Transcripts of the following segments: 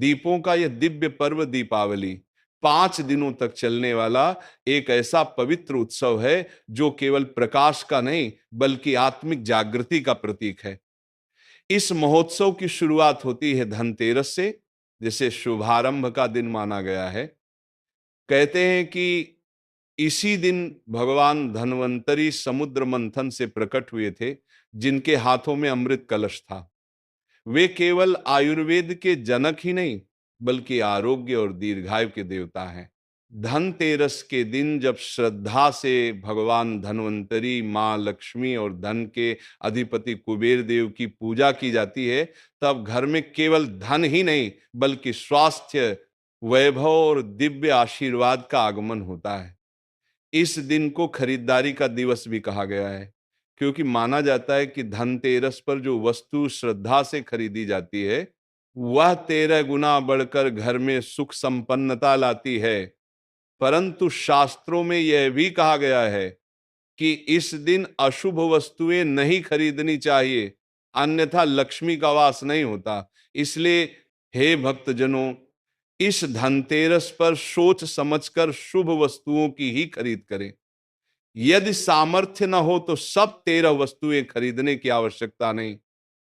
दीपों का यह दिव्य पर्व दीपावली 5 दिनों तक चलने वाला एक ऐसा पवित्र उत्सव है जो केवल प्रकाश का नहीं बल्कि आत्मिक जागृति का प्रतीक है। इस महोत्सव की शुरुआत होती है धनतेरस से, जिसे शुभारंभ का दिन माना गया है। कहते हैं कि इसी दिन भगवान धन्वंतरी समुद्र मंथन से प्रकट हुए थे, जिनके हाथों में अमृत कलश था। वे केवल आयुर्वेद के जनक ही नहीं बल्कि आरोग्य और दीर्घायु के देवता हैं। धनतेरस के दिन जब श्रद्धा से भगवान धन्वंतरी, मां लक्ष्मी और धन के अधिपति कुबेर देव की पूजा की जाती है, तब घर में केवल धन ही नहीं बल्कि स्वास्थ्य, वैभव और दिव्य आशीर्वाद का आगमन होता है। इस दिन को खरीदारी का दिवस भी कहा गया है, क्योंकि माना जाता है कि धनतेरस पर जो वस्तु श्रद्धा से खरीदी जाती है, वह 13 गुना बढ़कर घर में सुख संपन्नता लाती है। परंतु शास्त्रों में यह भी कहा गया है कि इस दिन अशुभ वस्तुएं नहीं खरीदनी चाहिए, अन्यथा लक्ष्मी का वास नहीं होता। इसलिए हे भक्तजनों, इस धनतेरस पर सोच समझकर शुभ वस्तुओं की ही खरीद करें। यदि सामर्थ्य न हो तो सब 13 वस्तुएं खरीदने की आवश्यकता नहीं।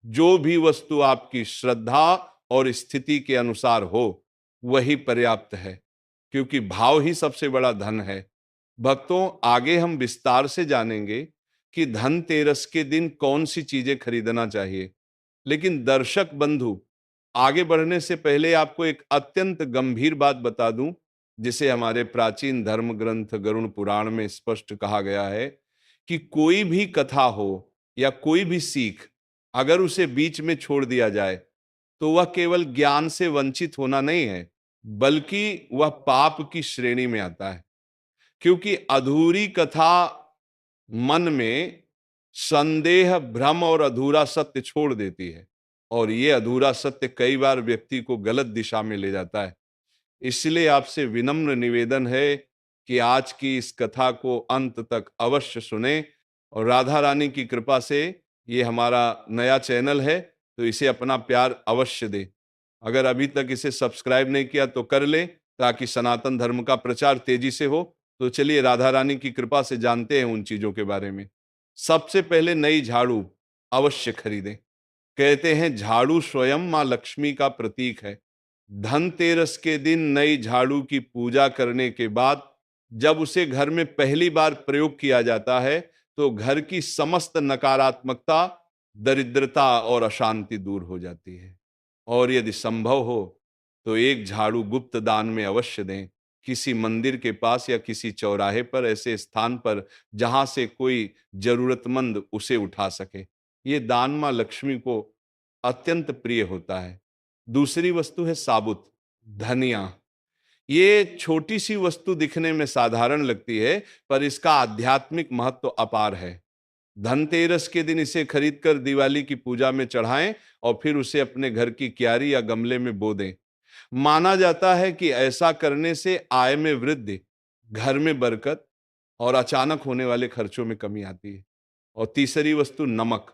जो भी वस्तु आपकी श्रद्धा और स्थिति के अनुसार हो, वही पर्याप्त है, क्योंकि भाव ही सबसे बड़ा धन है। भक्तों, आगे हम विस्तार से जानेंगे कि धनतेरस के दिन कौन सी चीजें खरीदना चाहिए। लेकिन दर्शक बंधु, आगे बढ़ने से पहले आपको एक अत्यंत गंभीर बात बता दूं, जिसे हमारे प्राचीन धर्म ग्रंथ गरुड़ पुराण में स्पष्ट कहा गया है कि कोई भी कथा हो या कोई भी सीख, अगर उसे बीच में छोड़ दिया जाए तो वह केवल ज्ञान से वंचित होना नहीं है, बल्कि वह पाप की श्रेणी में आता है। क्योंकि अधूरी कथा मन में संदेह, भ्रम और अधूरा सत्य छोड़ देती है, और यह अधूरा सत्य कई बार व्यक्ति को गलत दिशा में ले जाता है। इसलिए आपसे विनम्र निवेदन है कि आज की इस कथा को अंत तक अवश्य सुने, और राधा रानी की कृपा से ये हमारा नया चैनल है, तो इसे अपना प्यार अवश्य दे। अगर अभी तक इसे सब्सक्राइब नहीं किया तो कर ले, ताकि सनातन धर्म का प्रचार तेजी से हो। तो चलिए राधा रानी की कृपा से जानते हैं उन चीजों के बारे में। सबसे पहले नई झाड़ू अवश्य खरीदें। कहते हैं झाड़ू स्वयं मां लक्ष्मी का प्रतीक है। धनतेरस के दिन नई झाड़ू की पूजा करने के बाद जब उसे घर में पहली बार प्रयोग किया जाता है, तो घर की समस्त नकारात्मकता, दरिद्रता और अशांति दूर हो जाती है। और यदि संभव हो तो एक झाड़ू गुप्त दान में अवश्य दें, किसी मंदिर के पास या किसी चौराहे पर, ऐसे स्थान पर जहां से कोई जरूरतमंद उसे उठा सके। ये दान मां लक्ष्मी को अत्यंत प्रिय होता है। दूसरी वस्तु है साबुत धनिया। ये छोटी सी वस्तु दिखने में साधारण लगती है, पर इसका आध्यात्मिक महत्व अपार है। धनतेरस के दिन इसे खरीदकर दिवाली की पूजा में चढ़ाएं और फिर उसे अपने घर की क्यारी या गमले में बो दें। माना जाता है कि ऐसा करने से आय में वृद्धि, घर में बरकत और अचानक होने वाले खर्चों में कमी आती है। और तीसरी वस्तु नमक।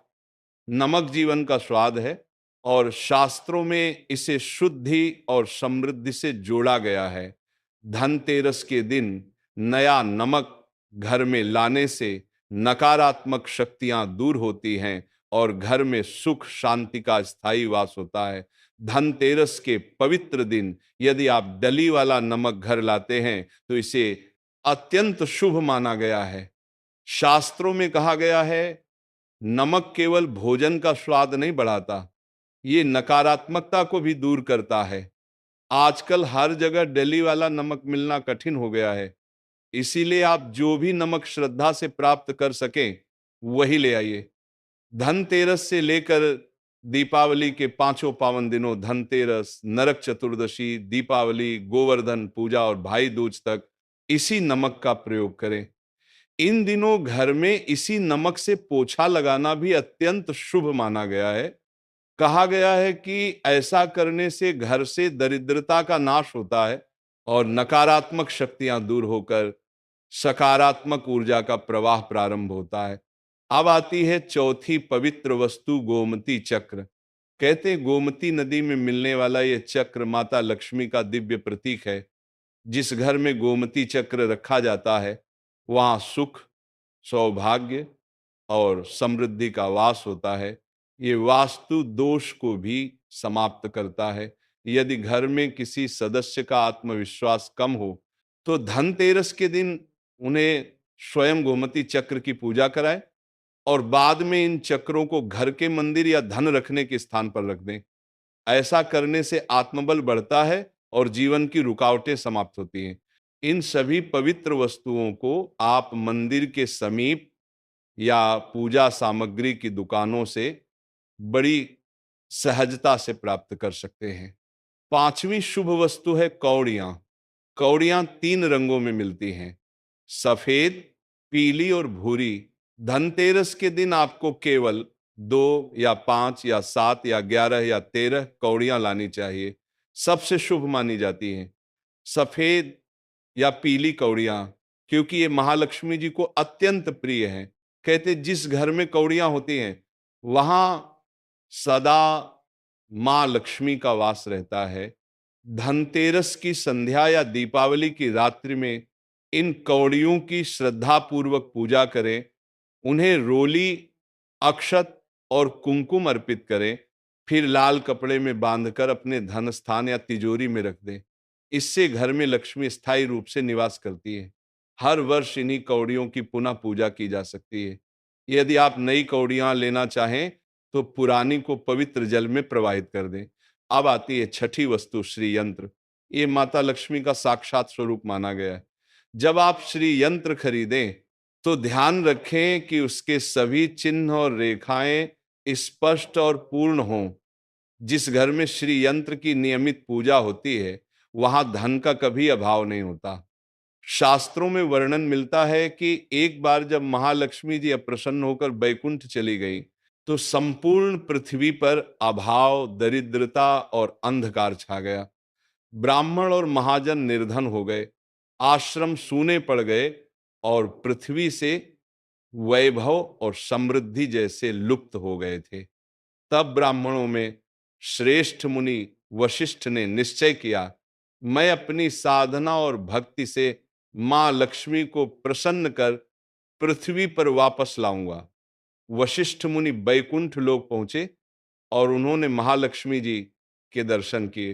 नमक जीवन का स्वाद है, और शास्त्रों में इसे शुद्धि और समृद्धि से जोड़ा गया है। धनतेरस के दिन नया नमक घर में लाने से नकारात्मक शक्तियां दूर होती हैं और घर में सुख शांति का स्थायी वास होता है। धनतेरस के पवित्र दिन यदि आप डली वाला नमक घर लाते हैं तो इसे अत्यंत शुभ माना गया है। शास्त्रों में कहा गया है, नमक केवल भोजन का स्वाद नहीं बढ़ाता, ये नकारात्मकता को भी दूर करता है। आजकल हर जगह डली वाला नमक मिलना कठिन हो गया है, इसीलिए आप जो भी नमक श्रद्धा से प्राप्त कर सकें वही ले आइए। धनतेरस से लेकर दीपावली के पांचों पावन दिनों, धनतेरस, नरक चतुर्दशी, दीपावली, गोवर्धन पूजा और भाई दूज तक इसी नमक का प्रयोग करें। इन दिनों घर में इसी नमक से पोछा लगाना भी अत्यंत शुभ माना गया है। कहा गया है कि ऐसा करने से घर से दरिद्रता का नाश होता है और नकारात्मक शक्तियां दूर होकर सकारात्मक ऊर्जा का प्रवाह प्रारंभ होता है। अब आती है चौथी पवित्र वस्तु, गोमती चक्र। कहते गोमती नदी में मिलने वाला यह चक्र माता लक्ष्मी का दिव्य प्रतीक है। जिस घर में गोमती चक्र रखा जाता है वहां सुख, सौभाग्य और समृद्धि का वास होता है। ये वास्तु दोष को भी समाप्त करता है। यदि घर में किसी सदस्य का आत्मविश्वास कम हो तो धनतेरस के दिन उन्हें स्वयं गोमती चक्र की पूजा कराएं और बाद में इन चक्रों को घर के मंदिर या धन रखने के स्थान पर रख दें। ऐसा करने से आत्मबल बढ़ता है और जीवन की रुकावटें समाप्त होती हैं। इन सभी पवित्र वस्तुओं को आप मंदिर के समीप या पूजा सामग्री की दुकानों से बड़ी सहजता से प्राप्त कर सकते हैं। पांचवी शुभ वस्तु है कौड़ियां। कौड़ियां 3 रंगों में मिलती हैं, सफेद, पीली और भूरी। धनतेरस के दिन आपको केवल 2 या 5 या 7 या 11 या 13 कौड़ियां लानी चाहिए। सबसे शुभ मानी जाती हैं सफेद या पीली कौड़ियां, क्योंकि ये महालक्ष्मी जी को अत्यंत प्रिय हैं। कहते जिस घर में कौड़ियां होती हैं वहां सदा मां लक्ष्मी का वास रहता है। धनतेरस की संध्या या दीपावली की रात्रि में इन कौड़ियों की श्रद्धा पूर्वक पूजा करें। उन्हें रोली, अक्षत और कुमकुम अर्पित करें। फिर लाल कपड़े में बांधकर अपने धन स्थान या तिजोरी में रख दें। इससे घर में लक्ष्मी स्थायी रूप से निवास करती है। हर वर्ष इन्हीं कौड़ियों की पुनः पूजा की जा सकती है। यदि आप नई कौड़ियां लेना चाहें तो पुरानी को पवित्र जल में प्रवाहित कर दें। अब आती है छठी वस्तु, श्री यंत्र। ये माता लक्ष्मी का साक्षात स्वरूप माना गया है। जब आप श्री यंत्र खरीदें तो ध्यान रखें कि उसके सभी चिन्ह और रेखाएं स्पष्ट और पूर्ण हों। जिस घर में श्री यंत्र की नियमित पूजा होती है वहां धन का कभी अभाव नहीं होता। शास्त्रों में वर्णन मिलता है कि एक बार जब महालक्ष्मी जी अप्रसन्न होकर बैकुंठ चली गई तो संपूर्ण पृथ्वी पर अभाव, दरिद्रता और अंधकार छा गया। ब्राह्मण और महाजन निर्धन हो गए, आश्रम सूने पड़ गए और पृथ्वी से वैभव और समृद्धि जैसे लुप्त हो गए थे। तब ब्राह्मणों में श्रेष्ठ मुनि वशिष्ठ ने निश्चय किया, मैं अपनी साधना और भक्ति से मां लक्ष्मी को प्रसन्न कर पृथ्वी पर वापस लाऊंगा। वशिष्ठ मुनि बैकुंठ लोक पहुंचे और उन्होंने महालक्ष्मी जी के दर्शन किए।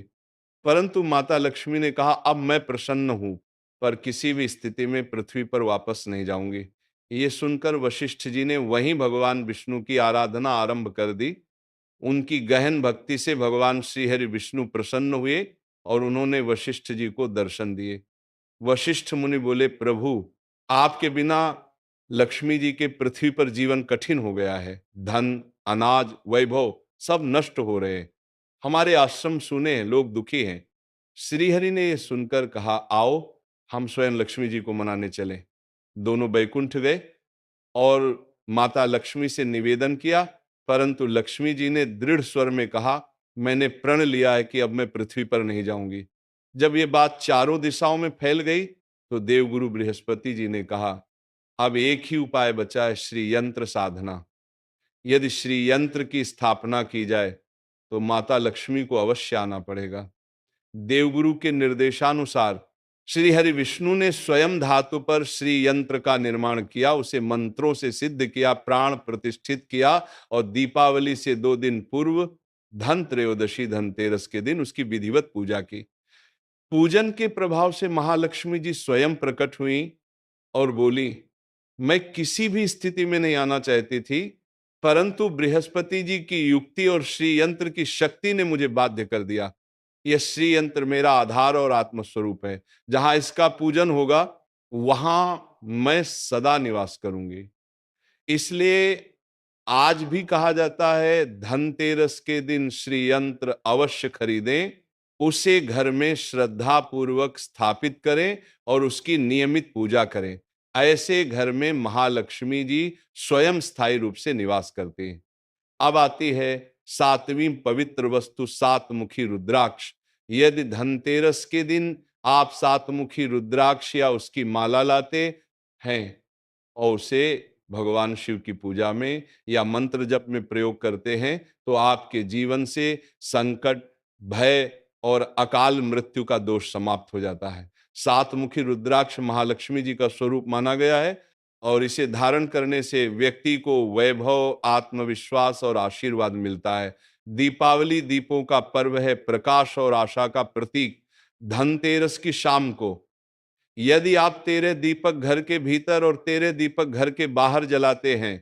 परंतु माता लक्ष्मी ने कहा, अब मैं प्रसन्न हूं पर किसी भी स्थिति में पृथ्वी पर वापस नहीं जाऊंगी। ये सुनकर वशिष्ठ जी ने वहीं भगवान विष्णु की आराधना आरंभ कर दी। उनकी गहन भक्ति से भगवान श्री हरि विष्णु प्रसन्न हुए और उन्होंने वशिष्ठ जी को दर्शन दिए। वशिष्ठ मुनि बोले, प्रभु आपके बिना लक्ष्मी जी के पृथ्वी पर जीवन कठिन हो गया है। धन, अनाज, वैभव सब नष्ट हो रहे हैं। हमारे आश्रम सुने हैं, लोग दुखी हैं। श्रीहरि ने यह सुनकर कहा, आओ हम स्वयं लक्ष्मी जी को मनाने चलें। दोनों बैकुंठ गए और माता लक्ष्मी से निवेदन किया, परंतु लक्ष्मी जी ने दृढ़ स्वर में कहा, मैंने प्रण लिया है कि अब मैं पृथ्वी पर नहीं जाऊंगी। जब ये बात चारों दिशाओं में फैल गई तो देवगुरु बृहस्पति जी ने कहा, अब एक ही उपाय बचा है, श्री यंत्र साधना। यदि श्री यंत्र की स्थापना की जाए तो माता लक्ष्मी को अवश्य आना पड़ेगा। देवगुरु के निर्देशानुसार श्री हरि विष्णु ने स्वयं धातु पर श्री यंत्र का निर्माण किया, उसे मंत्रों से सिद्ध किया, प्राण प्रतिष्ठित किया और दीपावली से 2 दिन पूर्व धन त्रयोदशी, धनतेरस के दिन उसकी विधिवत पूजा की। पूजन के प्रभाव से महालक्ष्मी जी स्वयं प्रकट हुई और बोली, मैं किसी भी स्थिति में नहीं आना चाहती थी, परंतु बृहस्पति जी की युक्ति और श्री यंत्र की शक्ति ने मुझे बाध्य कर दिया। यह श्री यंत्र मेरा आधार और आत्मस्वरूप है। जहां इसका पूजन होगा वहां मैं सदा निवास करूंगी। इसलिए आज भी कहा जाता है, धनतेरस के दिन श्री यंत्र अवश्य खरीदें, उसे घर में श्रद्धा पूर्वक स्थापित करें और उसकी नियमित पूजा करें। ऐसे घर में महालक्ष्मी जी स्वयं स्थायी रूप से निवास करते हैं। अब आती है 7वीं पवित्र वस्तु, सातमुखी रुद्राक्ष। यदि धनतेरस के दिन आप सातमुखी रुद्राक्ष या उसकी माला लाते हैं और उसे भगवान शिव की पूजा में या मंत्र जप में प्रयोग करते हैं तो आपके जीवन से संकट, भय और अकाल मृत्यु का दोष समाप्त हो जाता है। सात मुखी रुद्राक्ष महालक्ष्मी जी का स्वरूप माना गया है और इसे धारण करने से व्यक्ति को वैभव, आत्मविश्वास और आशीर्वाद मिलता है। दीपावली दीपों का पर्व है, प्रकाश और आशा का प्रतीक। धनतेरस की शाम को यदि आप तेरे दीपक घर के भीतर और तेरे दीपक घर के बाहर जलाते हैं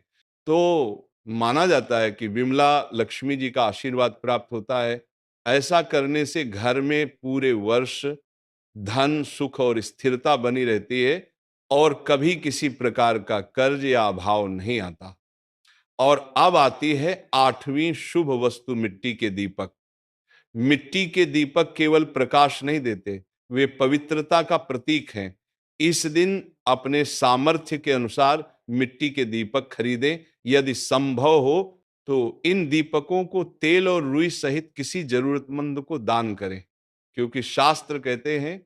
तो माना जाता है कि विमला लक्ष्मी जी का आशीर्वाद प्राप्त होता है। ऐसा करने से घर में पूरे वर्ष धन, सुख और स्थिरता बनी रहती है और कभी किसी प्रकार का कर्ज या अभाव नहीं आता। और अब आती है आठवीं शुभ वस्तु, मिट्टी के दीपक। मिट्टी के दीपक केवल प्रकाश नहीं देते, वे पवित्रता का प्रतीक हैं। इस दिन अपने सामर्थ्य के अनुसार मिट्टी के दीपक खरीदें। यदि संभव हो तो इन दीपकों को तेल और रुई सहित किसी जरूरतमंद को दान करें, क्योंकि शास्त्र कहते हैं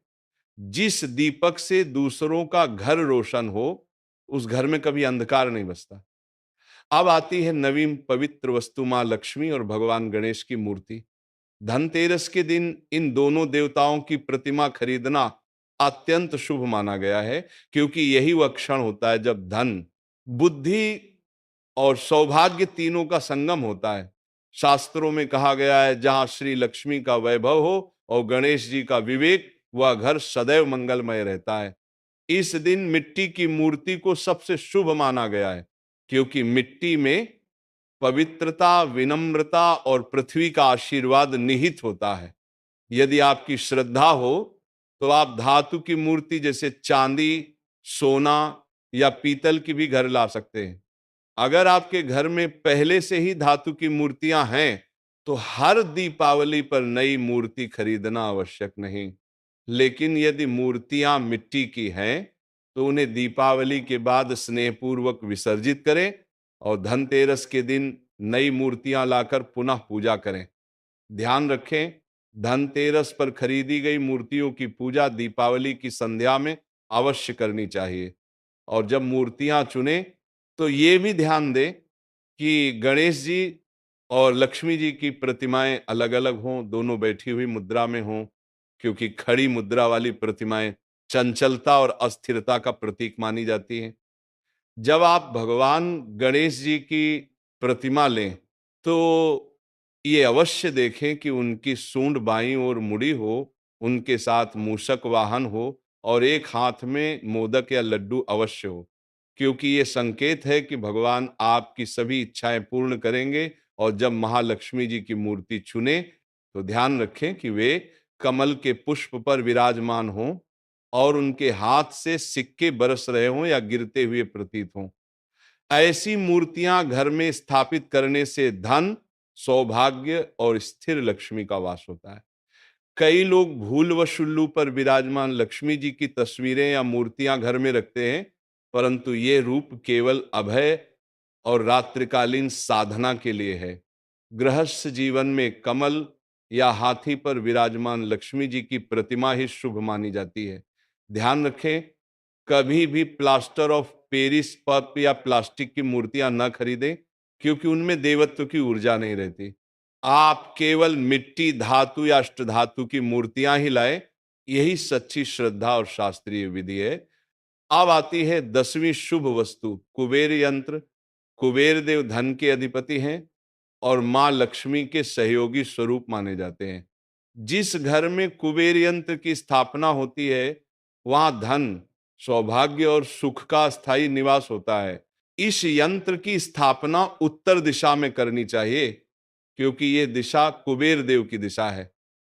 जिस दीपक से दूसरों का घर रोशन हो उस घर में कभी अंधकार नहीं बसता। अब आती है नवीन पवित्र वस्तु, मां लक्ष्मी और भगवान गणेश की मूर्ति। धनतेरस के दिन इन दोनों देवताओं की प्रतिमा खरीदना अत्यंत शुभ माना गया है, क्योंकि यही वह क्षण होता है जब धन, बुद्धि और सौभाग्य तीनों का संगम होता है। शास्त्रों में कहा गया है जहां श्री लक्ष्मी का वैभव हो और गणेश जी का विवेक, वह घर सदैव मंगलमय रहता है। इस दिन मिट्टी की मूर्ति को सबसे शुभ माना गया है, क्योंकि मिट्टी में पवित्रता, विनम्रता और पृथ्वी का आशीर्वाद निहित होता है। यदि आपकी श्रद्धा हो तो आप धातु की मूर्ति जैसे चांदी, सोना या पीतल की भी घर ला सकते हैं। अगर आपके घर में पहले से ही धातु की मूर्तियां हैं तो हर दीपावली पर नई मूर्ति खरीदना आवश्यक नहीं। लेकिन यदि मूर्तियां मिट्टी की हैं तो उन्हें दीपावली के बाद स्नेहपूर्वक विसर्जित करें और धनतेरस के दिन नई मूर्तियां लाकर पुनः पूजा करें। ध्यान रखें, धनतेरस पर खरीदी गई मूर्तियों की पूजा दीपावली की संध्या में अवश्य करनी चाहिए। और जब मूर्तियां चुनें तो ये भी ध्यान दें कि गणेश जी और लक्ष्मी जी की प्रतिमाएं अलग-अलग हों, दोनों बैठी हुई मुद्रा में हों, क्योंकि खड़ी मुद्रा वाली प्रतिमाएं चंचलता और अस्थिरता का प्रतीक मानी जाती हैं। जब आप भगवान गणेश जी की प्रतिमा लें तो ये अवश्य देखें कि उनकी सूंड बाईं ओर मुड़ी हो, उनके साथ मूषक वाहन हो और एक हाथ में मोदक या लड्डू अवश्य हो, क्योंकि ये संकेत है कि भगवान आपकी सभी इच्छाएं पूर्ण करेंगे। और जब महालक्ष्मी जी की मूर्ति चुने तो ध्यान रखें कि वे कमल के पुष्प पर विराजमान हों और उनके हाथ से सिक्के बरस रहे हों या गिरते हुए प्रतीत हों। ऐसी मूर्तियां घर में स्थापित करने से धन, सौभाग्य और स्थिर लक्ष्मी का वास होता है। कई लोग भूल व शुल्लू पर विराजमान लक्ष्मी जी की तस्वीरें या मूर्तियां घर में रखते हैं, परंतु ये रूप केवल अभय और रात्रिकालीन साधना के लिए है। गृहस्थ जीवन में कमल या हाथी पर विराजमान लक्ष्मी जी की प्रतिमा ही शुभ मानी जाती है। ध्यान रखें, कभी भी प्लास्टर ऑफ पेरिस पप या प्लास्टिक की मूर्तियां न खरीदें, क्योंकि उनमें देवत्व की ऊर्जा नहीं रहती। आप केवल मिट्टी, धातु या अष्टधातु की मूर्तियां ही लाएं, यही सच्ची श्रद्धा और शास्त्रीय विधि है। अब आती है 10वीं शुभ वस्तु, कुबेर यंत्र। कुबेर देव धन के अधिपति हैं और मां लक्ष्मी के सहयोगी स्वरूप माने जाते हैं। जिस घर में कुबेर यंत्र की स्थापना होती है वहां धन, सौभाग्य और सुख का स्थायी निवास होता है। इस यंत्र की स्थापना उत्तर दिशा में करनी चाहिए, क्योंकि ये दिशा कुबेर देव की दिशा है।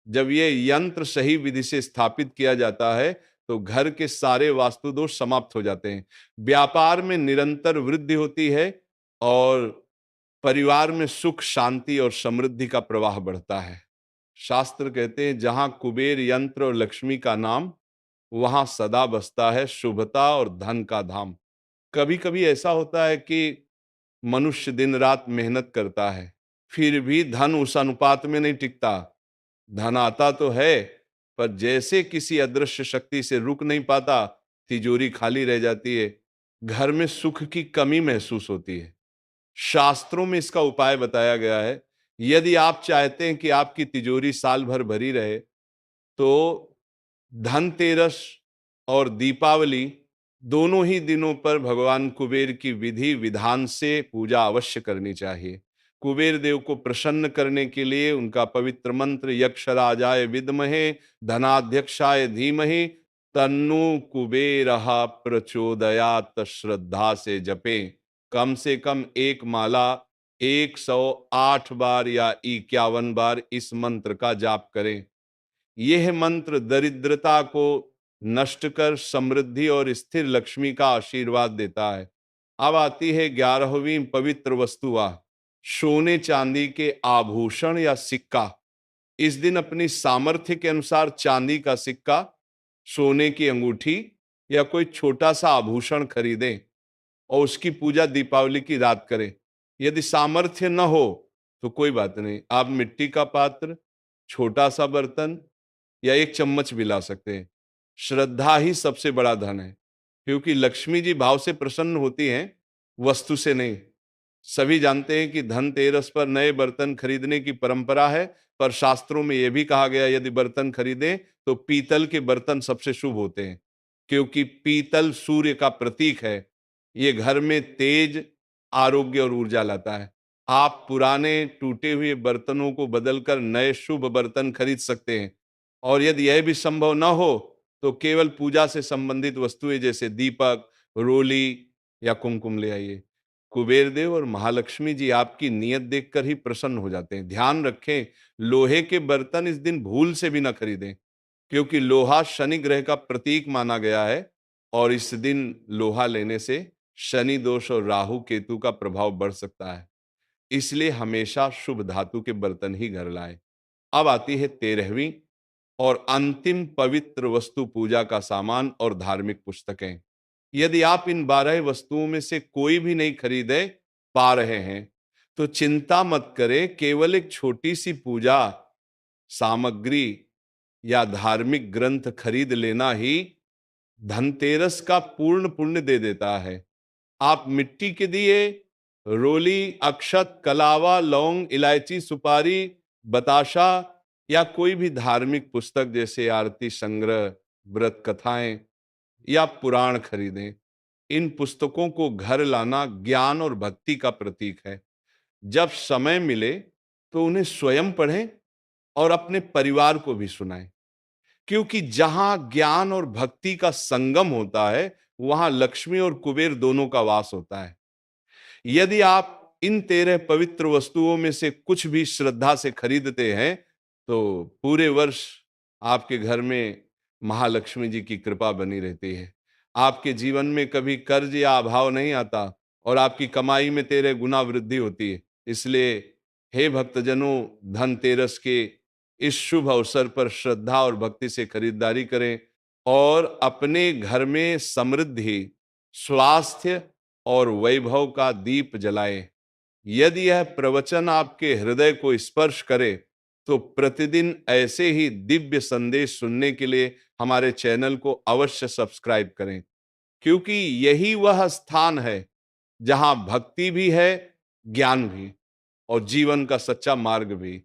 जब ये यंत्र सही विधि से स्थापित किया जाता है तो घर के सारे वास्तु दोष समाप्त हो जाते हैं। व्यापार में निरंतर वृद्धि होती है और परिवार में सुख, शांति और समृद्धि का प्रवाह बढ़ता है। शास्त्र कहते हैं जहां कुबेर यंत्र और लक्ष्मी का नाम, वहां सदा बसता है शुभता और धन का धाम। कभी कभी ऐसा होता है कि मनुष्य दिन रात मेहनत करता है, फिर भी धन उस अनुपात में नहीं टिकता। धन आता तो है, पर जैसे किसी अदृश्य शक्ति से रुक नहीं पाता, तिजोरी खाली रह जाती है। घर में सुख की कमी महसूस होती है। शास्त्रों में इसका उपाय बताया गया है। यदि आप चाहते हैं कि आपकी तिजोरी साल भर भरी रहे, तो धनतेरस और दीपावली दोनों ही दिनों पर भगवान कुबेर की विधि विधान से पूजा अवश्य करनी चाहिए। कुबेर देव को प्रसन्न करने के लिए उनका पवित्र मंत्र यक्षराजाय विद्महे धनाध्यक्षाय धीमहि तन्नो कुबेरः प्रचोदयात श्रद्धा से जपें। कम से कम एक माला 108 बार या 51 बार इस मंत्र का जाप करें। यह मंत्र दरिद्रता को नष्ट कर समृद्धि और स्थिर लक्ष्मी का आशीर्वाद देता है। अब आती है 11वीं पवित्र वस्तुआ, सोने चांदी के आभूषण या सिक्का। इस दिन अपनी सामर्थ्य के अनुसार चांदी का सिक्का, सोने की अंगूठी या कोई छोटा सा आभूषण खरीदें और उसकी पूजा दीपावली की रात करें। यदि सामर्थ्य न हो तो कोई बात नहीं, आप मिट्टी का पात्र, छोटा सा बर्तन या एक चम्मच भी ला सकते हैं। श्रद्धा ही सबसे बड़ा धन है, क्योंकि लक्ष्मी जी भाव से प्रसन्न होती हैं, वस्तु से नहीं। सभी जानते हैं कि धनतेरस पर नए बर्तन खरीदने की परंपरा है, पर शास्त्रों में यह भी कहा गया यदि बर्तन खरीदें तो पीतल के बर्तन सबसे शुभ होते हैं, क्योंकि पीतल सूर्य का प्रतीक है। ये घर में तेज, आरोग्य और ऊर्जा लाता है। आप पुराने टूटे हुए बर्तनों को बदलकर नए शुभ बर्तन खरीद सकते हैं। और यदि यह भी संभव न हो तो केवल पूजा से संबंधित वस्तुएं जैसे दीपक, रोली या कुमकुम ले आइए। कुबेर देव और महालक्ष्मी जी आपकी नियत देखकर ही प्रसन्न हो जाते हैं। ध्यान रखें, लोहे के बर्तन इस दिन भूल से भी न खरीदें, क्योंकि लोहा शनि ग्रह का प्रतीक माना गया है और इस दिन लोहा लेने से शनि दोष और राहु केतु का प्रभाव बढ़ सकता है। इसलिए हमेशा शुभ धातु के बर्तन ही घर लाएं। अब आती है 13वीं और अंतिम पवित्र वस्तु, पूजा का सामान और धार्मिक पुस्तकें। यदि आप इन 12 वस्तुओं में से कोई भी नहीं खरीदे पा रहे हैं तो चिंता मत करें, केवल एक छोटी सी पूजा सामग्री या धार्मिक ग्रंथ खरीद लेना ही धनतेरस का पूर्ण पुण्य दे देता है। आप मिट्टी के दिए, रोली, अक्षत, कलावा, लौंग, इलायची, सुपारी, बताशा या कोई भी धार्मिक पुस्तक जैसे आरती संग्रह, व्रत कथाएं या पुराण खरीदें। इन पुस्तकों को घर लाना ज्ञान और भक्ति का प्रतीक है। जब समय मिले तो उन्हें स्वयं पढ़ें और अपने परिवार को भी सुनाएं, क्योंकि जहां ज्ञान और भक्ति का संगम होता है वहां लक्ष्मी और कुबेर दोनों का वास होता है। यदि आप इन 13 पवित्र वस्तुओं में से कुछ भी श्रद्धा से खरीदते हैं तो पूरे वर्ष आपके घर में महालक्ष्मी जी की कृपा बनी रहती है। आपके जीवन में कभी कर्ज या अभाव नहीं आता और आपकी कमाई में 13 गुना वृद्धि होती है। इसलिए हे भक्तजनों, धनतेरस के इस शुभ अवसर पर श्रद्धा और भक्ति से खरीदारी करें और अपने घर में समृद्धि, स्वास्थ्य और वैभव का दीप जलाएं। यदि यह प्रवचन आपके हृदय को स्पर्श करे तो प्रतिदिन ऐसे ही दिव्य संदेश सुनने के लिए हमारे चैनल को अवश्य सब्सक्राइब करें, क्योंकि यही वह स्थान है जहां भक्ति भी है, ज्ञान भी और जीवन का सच्चा मार्ग भी।